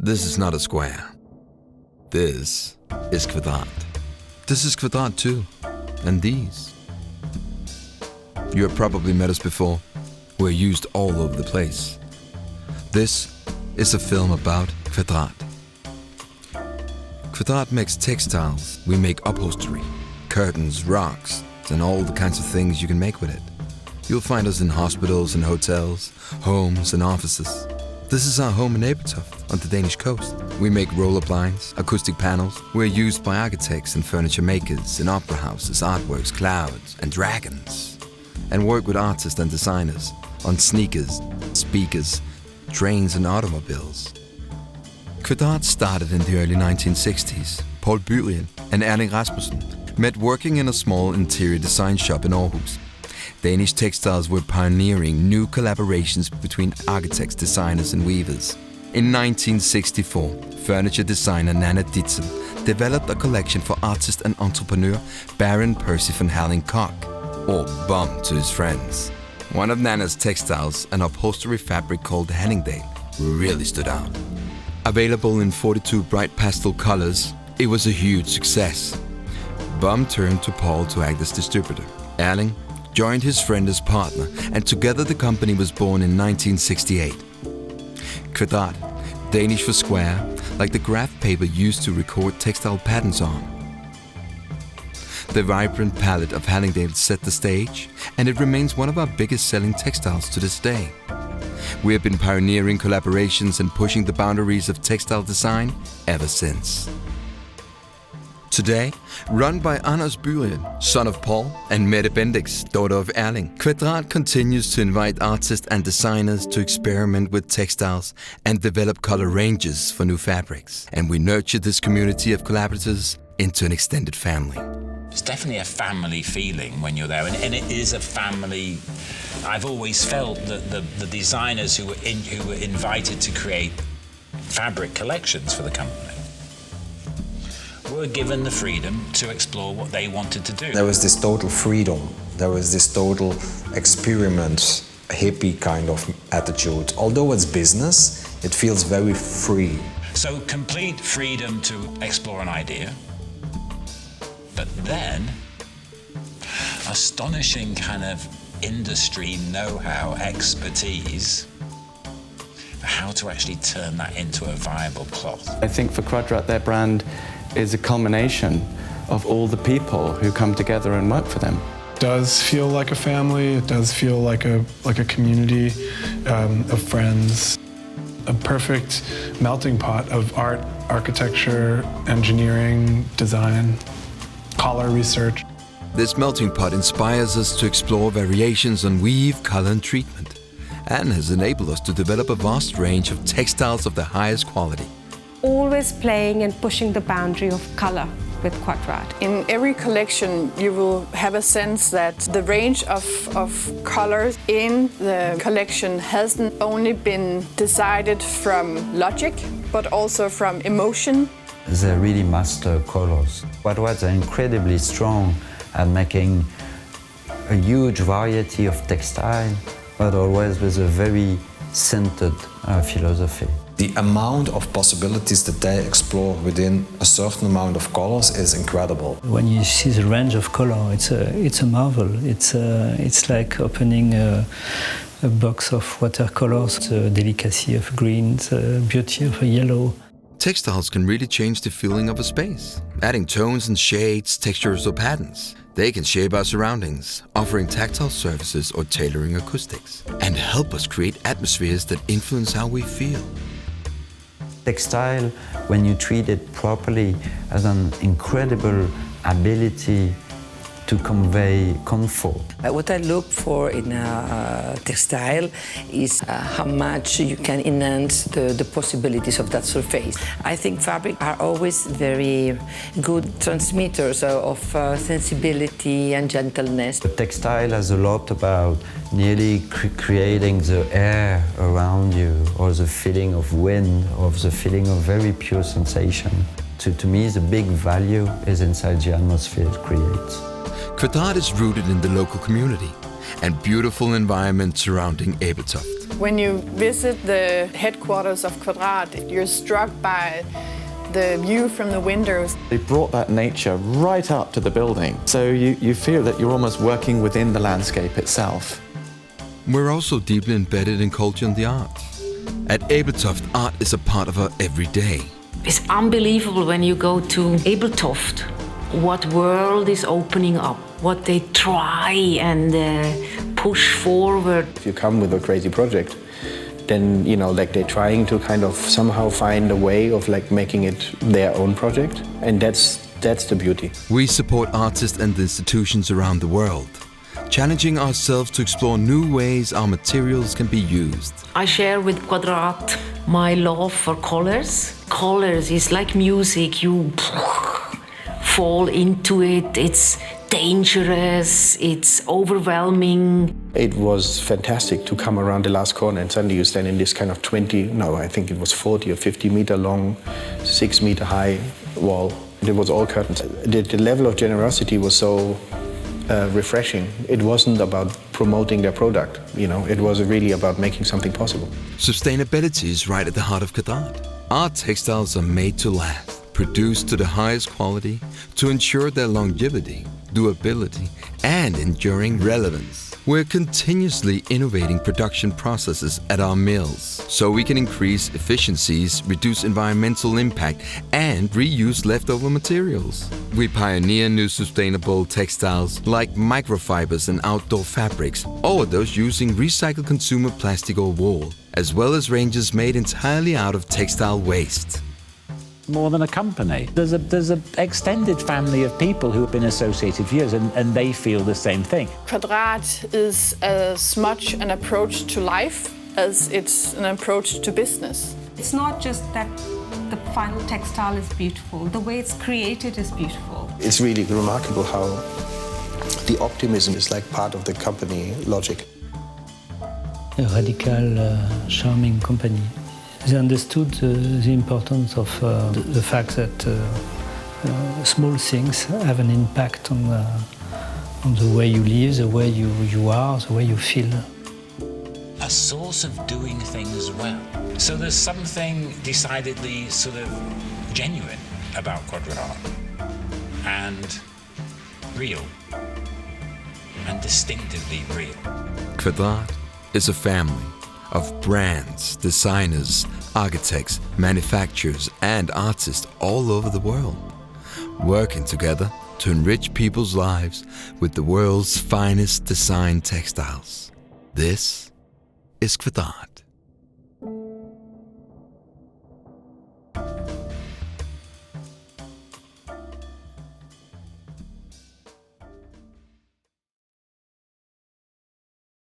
This is not a square. This is Kvadrat. This is Kvadrat too. And these. You have probably met us before. We're used all over the place. This is a film about Kvadrat. Kvadrat makes textiles. We make upholstery, curtains, rugs, and all the kinds of things you can make with it. You'll find us in hospitals and hotels, homes and offices. This is our home in Ebeltoft on the Danish coast. We make roller blinds, acoustic panels. We're used by architects and furniture makers in opera houses, artworks, clouds and dragons. And work with artists and designers on sneakers, speakers, trains and automobiles. Kvadrat started in the early 1960s. Paul Byrien and Erling Rasmussen met working in a small interior design shop in Aarhus. Danish textiles were pioneering new collaborations between architects, designers and weavers. In 1964, furniture designer Nanna Ditzel developed a collection for artist and entrepreneur Baron Percy von Herling-Koch, or Bum to his friends. One of Nanna's textiles, an upholstery fabric called Hallingdale, really stood out. Available in 42 bright pastel colors, it was a huge success. Bum turned to Paul to act as distributor. Erling joined his friend as partner, and together the company was born in 1968. Kvadrat, Danish for square, like the graph paper used to record textile patterns on. The vibrant palette of Hallingdale set the stage, and it remains one of our biggest selling textiles to this day. We have been pioneering collaborations and pushing the boundaries of textile design ever since. Today, run by Anders Byrien, son of Paul, and Mette Bendix, daughter of Erling, Kvadrat continues to invite artists and designers to experiment with textiles and develop color ranges for new fabrics. And we nurture this community of collaborators into an extended family. It's definitely a family feeling when you're there, and it is a family. I've always felt that the designers who were invited to create fabric collections for the company were given the freedom to explore what they wanted to do. There was this total freedom. There was this total experiment, hippie kind of attitude. Although it's business, it feels very free. So complete freedom to explore an idea, but then astonishing kind of industry know-how, expertise for how to actually turn that into a viable cloth. I think for Kvadrat, their brand is a culmination of all the people who come together and work for them. It does feel like a family. It does feel like a community of friends. A perfect melting pot of art, architecture, engineering, design, color research. This melting pot inspires us to explore variations on weave, color and treatment, and has enabled us to develop a vast range of textiles of the highest quality. Always playing and pushing the boundary of color with Kvadrat. In every collection you will have a sense that the range of colors in the collection hasn't only been decided from logic, but also from emotion. They really master colors. Kvadrat are incredibly strong at making a huge variety of textile, but always with a very centered philosophy. The amount of possibilities that they explore within a certain amount of colors is incredible. When you see the range of color, it's a marvel. It's like opening a box of watercolors, the delicacy of green, the beauty of a yellow. Textiles can really change the feeling of a space, adding tones and shades, textures or patterns. They can shape our surroundings, offering tactile services or tailoring acoustics, and help us create atmospheres that influence how we feel. Textile, when you treat it properly, has an incredible ability to convey comfort. What I look for in a textile is how much you can enhance the possibilities of that surface. I think fabric are always very good transmitters of sensibility and gentleness. The textile has a lot about nearly creating the air around you, or the feeling of wind, or the feeling of very pure sensation. To me, the big value is inside the atmosphere it creates. Kvadrat is rooted in the local community and beautiful environment surrounding Ebeltoft. When you visit the headquarters of Kvadrat, you're struck by the view from the windows. They brought that nature right up to the building, so you feel that you're almost working within the landscape itself. We're also deeply embedded in culture and the arts. At Ebeltoft, art is a part of our everyday. It's unbelievable when you go to Ebeltoft, what world is opening up, what they try and push forward. If you come with a crazy project, then, you know, like they're trying to kind of somehow find a way of like making it their own project. And that's the beauty. We support artists and institutions around the world, challenging ourselves to explore new ways our materials can be used. I share with Kvadrat my love for colors. Colors is like music, you fall into it, it's dangerous, it's overwhelming. It was fantastic to come around the last corner and suddenly you stand in this kind of 40 or 50 meter long, 6 meter high wall. It was all curtains. The level of generosity was so refreshing. It wasn't about promoting their product, you know, it was really about making something possible. Sustainability is right at the heart of Kvadrat. Our textiles are made to last, produced to the highest quality to ensure their longevity, durability, and enduring relevance. We're continuously innovating production processes at our mills so we can increase efficiencies, reduce environmental impact, and reuse leftover materials. We pioneer new sustainable textiles like microfibers and outdoor fabrics, or those using recycled consumer plastic or wool, as well as ranges made entirely out of textile waste. More than a company. There's an extended family of people who have been associated for years and they feel the same thing. Kvadrat is as much an approach to life as it's an approach to business. It's not just that the final textile is beautiful, the way it's created is beautiful. It's really remarkable how the optimism is like part of the company logic. A radical, charming company. They understood the importance of the fact that small things have an impact on the way you live, the way you are, the way you feel. A source of doing things well. So there's something decidedly sort of genuine about Kvadrat and real and distinctively real. Kvadrat is a family of brands, designers, architects, manufacturers, and artists all over the world, working together to enrich people's lives with the world's finest design textiles. This is Kvadrat.